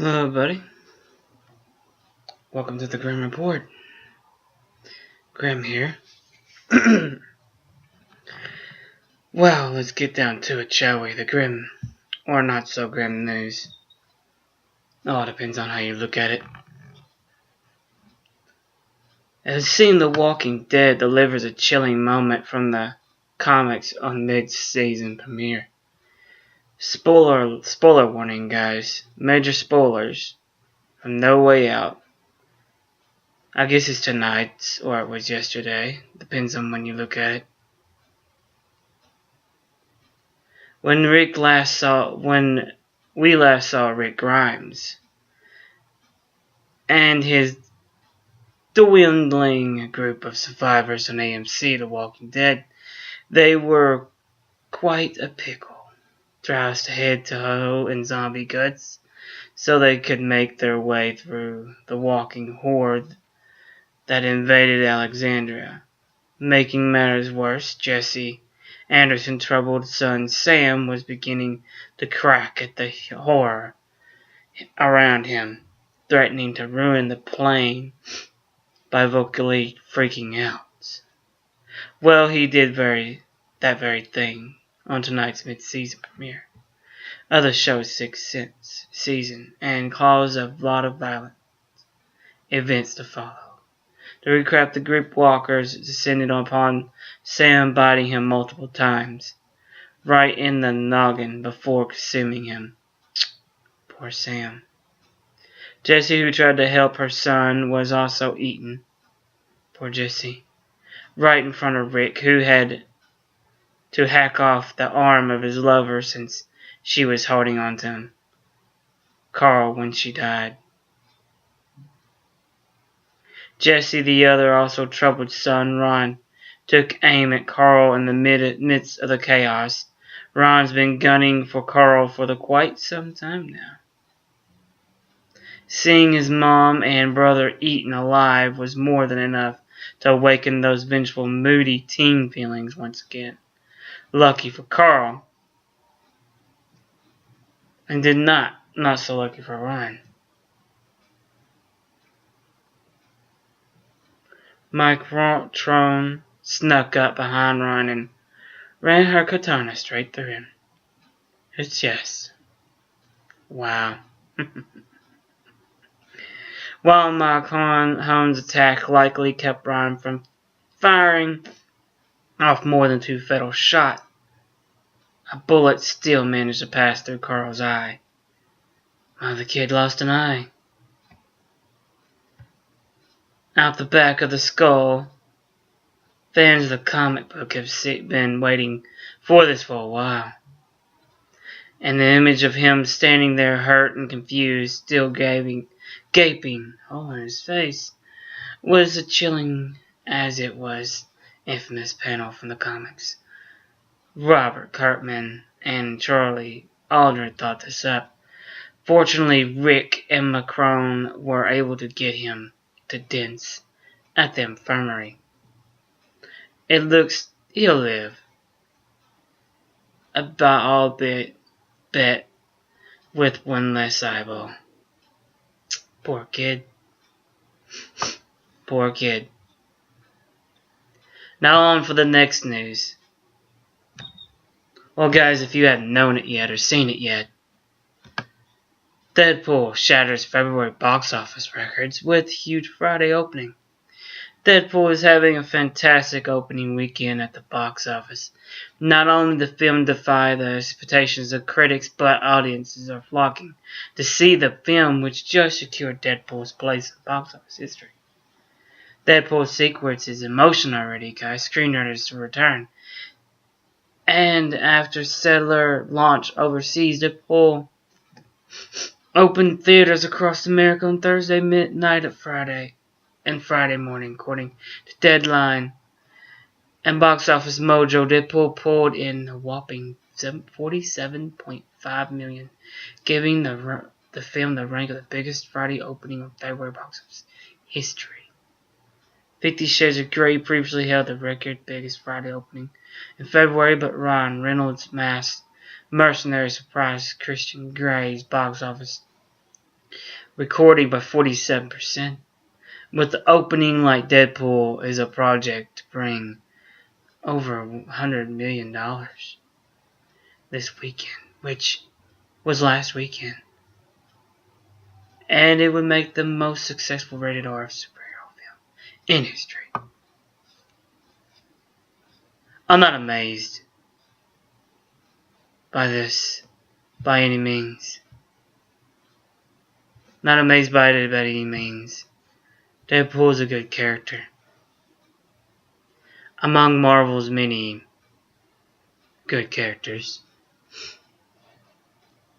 Hello, buddy. Welcome to the Grim Report. Grim here. Well, let's get down to it, shall we? The grim or not so grim news. All depends on how you look at it. As seen, The Walking Dead delivers a chilling moment from the comics on mid-season premiere. Spoiler warning, guys. Major spoilers from No Way Out. I guess it's tonight, or it was yesterday. Depends on when you look at it. When we last saw Rick Grimes and his dwindling group of survivors on AMC The Walking Dead, they were quite a pickle. Drowsed head to toe in zombie guts so they could make their way through the walking horde that invaded Alexandria. Making matters worse, Jesse Anderson's troubled son Sam was beginning to crack at the horror around him, threatening to ruin the plane by vocally freaking out. Well, he did that very thing on tonight's mid-season premiere of the show's sixth season and caused a lot of violent events to follow. To recap, the group walkers descended upon Sam, biting him multiple times, right in the noggin before consuming him. Poor Sam. Jessie, who tried to help her son, was also eaten. Poor Jessie. Right in front of Rick, who had to hack off the arm of his lover since she was holding on to him, Carl, when she died. Jesse, the other also troubled son, Ron, took aim at Carl in the midst of the chaos. Ron's been gunning for Carl for quite some time now. Seeing his mom and brother eaten alive was more than enough to awaken those vengeful, moody teen feelings once again. Lucky for Carl, and not so lucky for Ron. Mike Tron snuck up behind Ron and ran her katana straight through him. His chest. Wow. While Mike Hohn's attack likely kept Ron from firing off more than 2 fatal shots, a bullet still managed to pass through Carl's eye. Well, the kid lost an eye. Out the back of the skull. Fans of the comic book have been waiting for this for a while. And the image of him standing there hurt and confused, still gaping hole in his face, was as chilling as it was infamous panel from the comics. Robert Kirkman and Charlie Aldred thought this up. Fortunately, Rick and Macron were able to get him to Dent's at the infirmary. It looks he'll live. About all bet with one less eyeball. Poor kid. Poor kid. Now on for the next news. Well, guys, if you haven't known it yet or seen it yet, Deadpool shatters February box office records with huge Friday opening. Deadpool is having a fantastic opening weekend at the box office. Not only did the film defy the expectations of critics, but audiences are flocking to see the film, which just secured Deadpool's place in box office history. Deadpool's sequence is emotional already, guys. Screenwriters to return. And after stellar launch overseas, Deadpool opened theaters across America on Thursday midnight of Friday and Friday morning, according to Deadline and Box Office Mojo. Deadpool pulled in a whopping $47.5 million, giving the film the rank of the biggest Friday opening of February box office history. 50 Shades of Grey previously held the record biggest Friday opening in February, but Ryan Reynolds' Masked Mercenary surprised Christian Grey's box office recording by 47%. With the opening like Deadpool is a project to bring over $100 million this weekend, which was last weekend. And it would make the most successful rated R superhero film in history. I'm not amazed by this by any means. Not amazed by it by any means. Deadpool is a good character. Among Marvel's many good characters.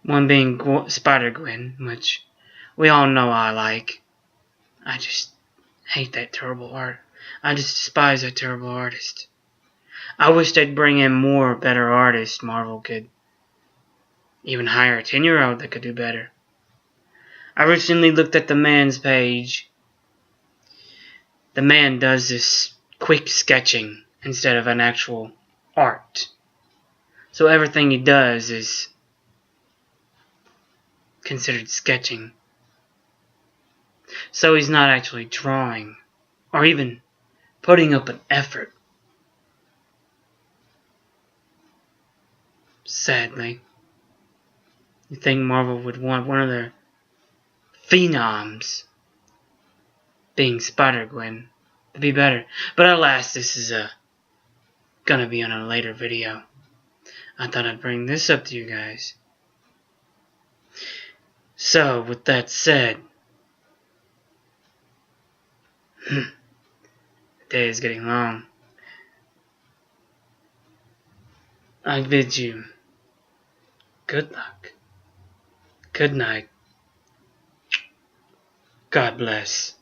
One being Spider-Gwen, which we all know I like. I just hate that terrible art. I just despise that terrible artist. I wish they'd bring in more better artists. Marvel could even hire a 10-year-old that could do better. I recently looked at the man's page. The man does this quick sketching instead of an actual art. So everything he does is considered sketching. So he's not actually drawing or even putting up an effort. Sadly. You think Marvel would want one of their phenoms being Spider-Gwen to be better. But alas, this is gonna be on a later video. I thought I'd bring this up to you guys. So, with that said, the day is getting long. I bid you good luck, good night, God bless.